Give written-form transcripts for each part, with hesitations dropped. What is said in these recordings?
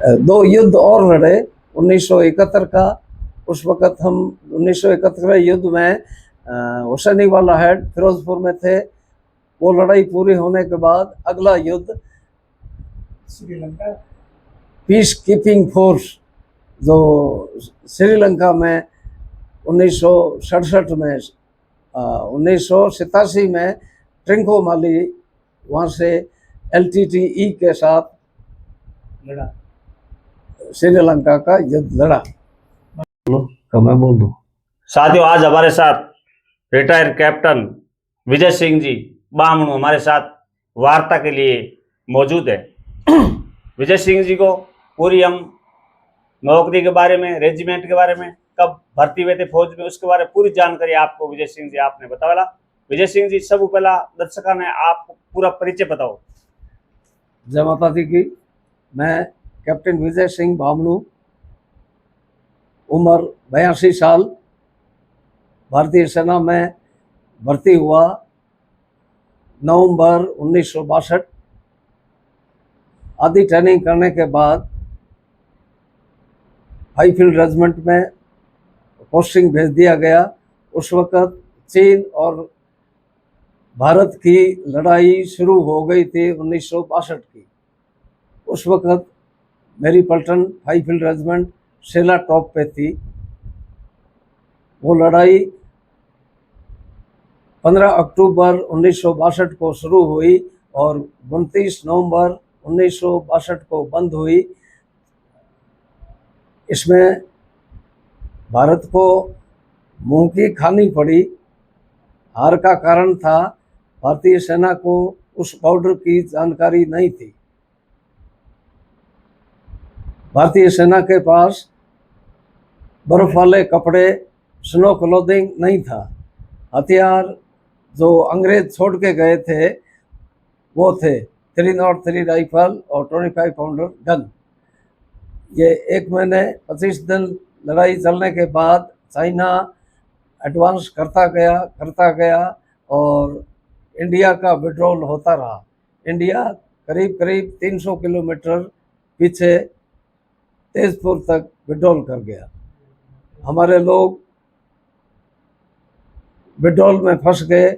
दो युद्ध और लड़े 1971 का। उस वक़्त हम 1971 युद्ध में हुसैनी वाला हेड फिरोजपुर में थे। वो लड़ाई पूरी होने के बाद अगला युद्ध श्रीलंका पीस कीपिंग फोर्स जो श्रीलंका में 1967 में 1987 में ट्रिंकोमाली वहाँ से LTTE के साथ लड़ा। श्रीलंका का युद्ध लड़ा। तो मैं बोल दूं। साथियों, आज हमारे साथ रिटायर्ड कैप्टन विजय सिंह जी बामणु हमारे साथ वार्ता के लिए मौजूद है। विजय सिंह जी को पूरी हम नौकरी के बारे में, रेजिमेंट के बारे में, कब भर्ती हुए थे फौज में, उसके बारे में पूरी जानकारी आपको विजय सिंह जी आपने बताया। विजय सिंह जी, सब पहला दर्शकों ने आप पूरा परिचय बताओ। जय माता दी की। मैं कैप्टन विजय सिंह बामणु, उम्र 82 साल, भारतीय सेना में भर्ती हुआ नवंबर 1962। आधी ट्रेनिंग करने के बाद हाईफील्ड रेजिमेंट में पोस्टिंग भेज दिया गया। उस वक़्त चीन और भारत की लड़ाई शुरू हो गई थी 1962 की। उस वक़्त मेरी पलटन हाईफील्ड रेजिमेंट सेला टॉप पे थी। वो लड़ाई 15 अक्टूबर 1962 को शुरू हुई और 29 नवंबर 1962 को बंद हुई। इसमें भारत को मुंह की खानी पड़ी। हार का कारण था भारतीय सेना को उस बॉर्डर की जानकारी नहीं थी। भारतीय सेना के पास बर्फ वाले कपड़े, स्नो क्लोथिंग नहीं था। हथियार जो अंग्रेज छोड़ के गए थे वो थे 303 राइफल और 25 पाउंडर गन। ये 1 महीने 25 दिन लड़ाई चलने के बाद चाइना एडवांस करता गया और इंडिया का विड्रॉल होता रहा। इंडिया करीब करीब 300 किलोमीटर पीछे तेजपुर तक विड्रॉल कर गया। हमारे लोग विड्रॉल में फंस गए।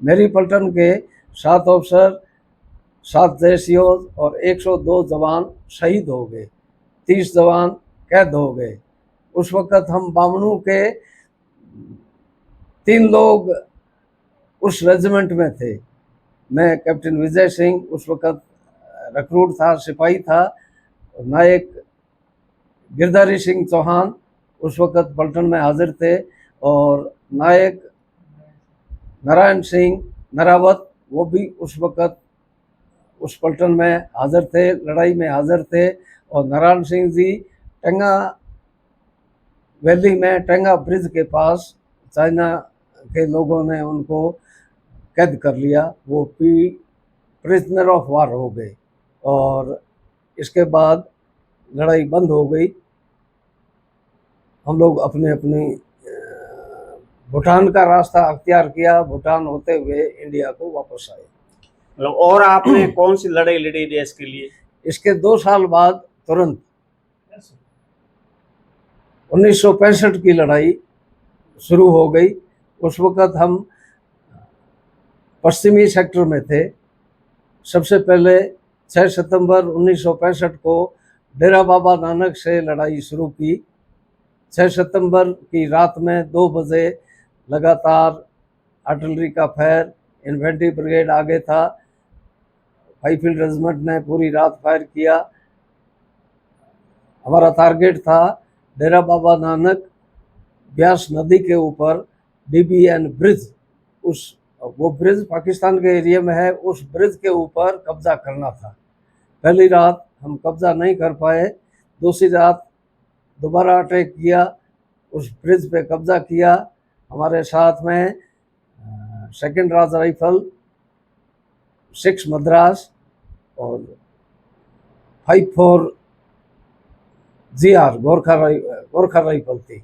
मेरी पलटन के 7 अफसर, 7 जैसियों और 102 जवान शहीद हो गए, 30 जवान कैद हो गए। उस वक़्त हम बामणु के 3 लोग उस रेजिमेंट में थे। मैं कैप्टन विजय सिंह उस वक़्त रिक्रूट था, सिपाही था। नायक गिरधारी सिंह चौहान उस वक़्त पलटन में हाजिर थे और नायक नारायण सिंह नरावत वो भी उस वक़्त उस पलटन में हाजिर थे, लड़ाई में हाजिर थे। और नारायण सिंह जी टेंगा वैली में, टेंगा ब्रिज के पास चाइना के लोगों ने उनको कैद कर लिया। वो प्रिजनर ऑफ वार हो गए और इसके बाद लड़ाई बंद हो गई। हम लोग अपने अपनी भूटान का रास्ता अख्तियार किया। भूटान होते हुए इंडिया को वापस आए। और आपने कौन सी लड़ाई लड़ी देश के लिए? इसके 2 साल बाद तुरंत 1965 की लड़ाई शुरू हो गई। उस वक़्त हम पश्चिमी सेक्टर में थे। सबसे पहले 6 सितंबर 1965 को डेरा बाबा नानक से लड़ाई शुरू की। 6 सितंबर की रात में 2 बजे लगातार आर्टिलरी का फायर, इन्फेंट्री ब्रिगेड आगे था, हाईफील्ड रेजिमेंट ने पूरी रात फायर किया। हमारा टारगेट था डेरा बाबा नानक ब्यास नदी के ऊपर DBN ब्रिज, वो ब्रिज पाकिस्तान के एरिया में है, उस ब्रिज के ऊपर कब्जा करना था। पहली रात हम कब्जा नहीं कर पाए। दूसरी रात दोबारा अटैक किया, उस ब्रिज पे कब्जा किया। हमारे साथ में 2nd राज राइफल, 6 मद्रास और 54 GR गोरखा राइफल थी।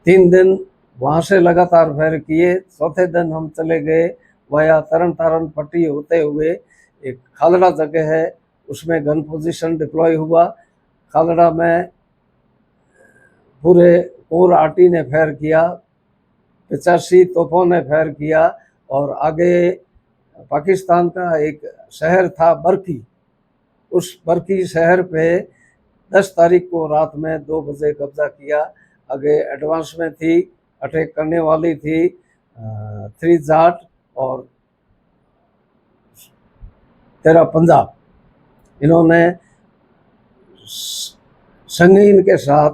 3 दिन वहाँ से लगातार फायर किए। चौथे दिन हम चले गए वाया तरन तारण पट्टी होते हुए एक खालड़ा जगह है, उसमें गन पोजीशन डिप्लॉय हुआ। खालड़ा में पूरे कोर आर्टी ने फायर किया, 85 तोपों ने फायर किया, और आगे पाकिस्तान का एक शहर था बरकी, उस बरकी शहर पे 10 तारीख को रात में 2 बजे कब्जा किया। आगे एडवांस में थी, अटैक करने वाली थी 3 जाट और 13 पंजाब। इन्होंने संगीन के साथ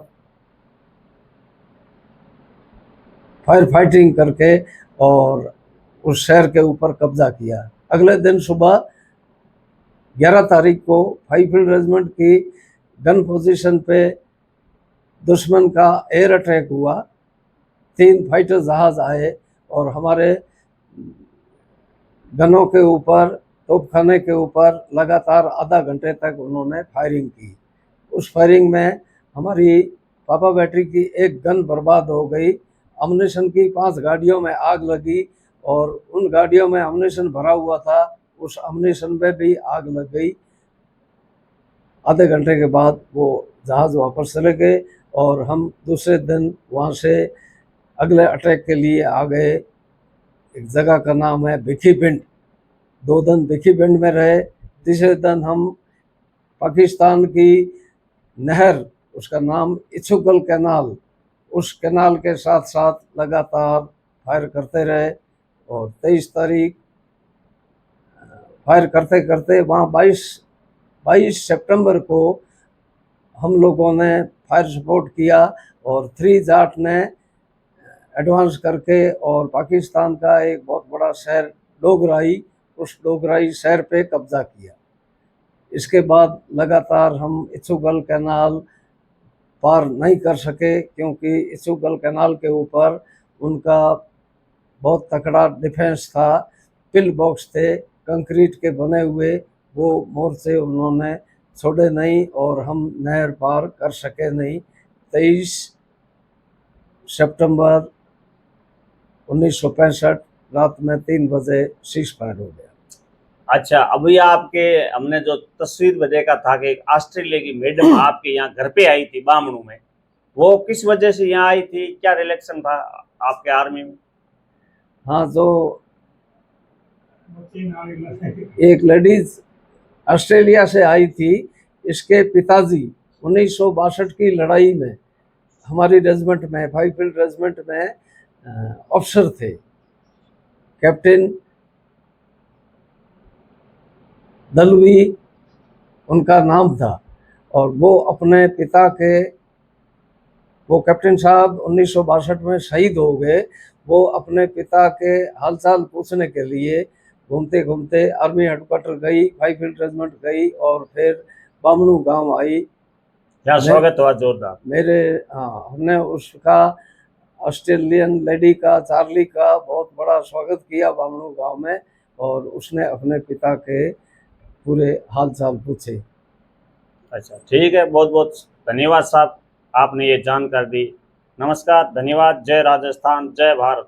फायर फाइटिंग करके और उस शहर के ऊपर कब्जा किया। अगले दिन सुबह 11 तारीख को 5 फील्ड रेजिमेंट की गन पोजीशन पे दुश्मन का एयर अटैक हुआ। 3 फाइटर जहाज आए और हमारे गनों के ऊपर, तोपखाने के ऊपर लगातार आधा घंटे तक उन्होंने फायरिंग की। उस फायरिंग में हमारी पापा बैटरी की एक गन बर्बाद हो गई। अम्युनिशन की 5 गाड़ियों में आग लगी और उन गाड़ियों में अम्युनिशन भरा हुआ था, उस अम्युनिशन में भी आग लग गई। आधे घंटे के बाद वो जहाज़ वापस चले गए और हम दूसरे दिन वहाँ से अगले अटैक के लिए आ गए। एक जगह का नाम है भिखीपिंड। 2 दिन भिखीपिंड में रहे। तीसरे दिन हम पाकिस्तान की नहर, उसका नाम इछुगल कैनाल, उस कैनाल के साथ साथ लगातार फायर करते रहे और 23 तारीख फायर करते करते वहाँ 22 सितंबर को हम लोगों ने फायर सपोर्ट किया और 3 जाट ने एडवांस करके और पाकिस्तान का एक बहुत बड़ा शहर डोगराई, उस डोगराई शहर पे कब्जा किया। इसके बाद लगातार हम इछुगल कैनाल पार नहीं कर सके क्योंकि इछुगल कैनाल के ऊपर उनका बहुत तकड़ा डिफेंस था। पिल बॉक्स थे कंक्रीट के बने हुए, वो मोर्चे उन्होंने छोड़े नहीं और हम नहर पार कर सके नहीं। 23 सितंबर 1965 रात में 3 बजे सीज फायर हो गया। अच्छा, अभी आपके हमने जो तस्वीर में देखा था कि एक ऑस्ट्रेलिया की मैडम आपके यहाँ घर पे आई थी बामणू में, वो किस वजह से यहाँ आई थी? क्या रिलेक्शन था आपके आर्मी में? हाँ, जो बच्चे नाम एक लेडीज ऑस्ट्रेलिया से आई थी, इसके पिताजी 1962 की लड़ाई में हमारी रेजिमेंट में, 5 फील्ड रेजिमेंट में अफसर थे। कैप्टन दलवी उनका नाम था और वो अपने पिता के, वो कैप्टन साहब 1962 में शहीद हो गए। वो अपने पिता के हालचाल पूछने के लिए घूमते घूमते आर्मी हेडक्वार्टर गई, 5 फील्ड रेजिमेंट गई और फिर बामणू गांव आई। यहाँ स्वागत हुआ जोरदार। हमने उसका, ऑस्ट्रेलियन लेडी का, चार्ली का बहुत बड़ा स्वागत किया बामणू गांव में और उसने अपने पिता के पूरे हाल चाल पूछे। अच्छा, ठीक है, बहुत बहुत धन्यवाद साहब, आपने ये जानकारी दी। नमस्कार, धन्यवाद। जय राजस्थान, जय भारत।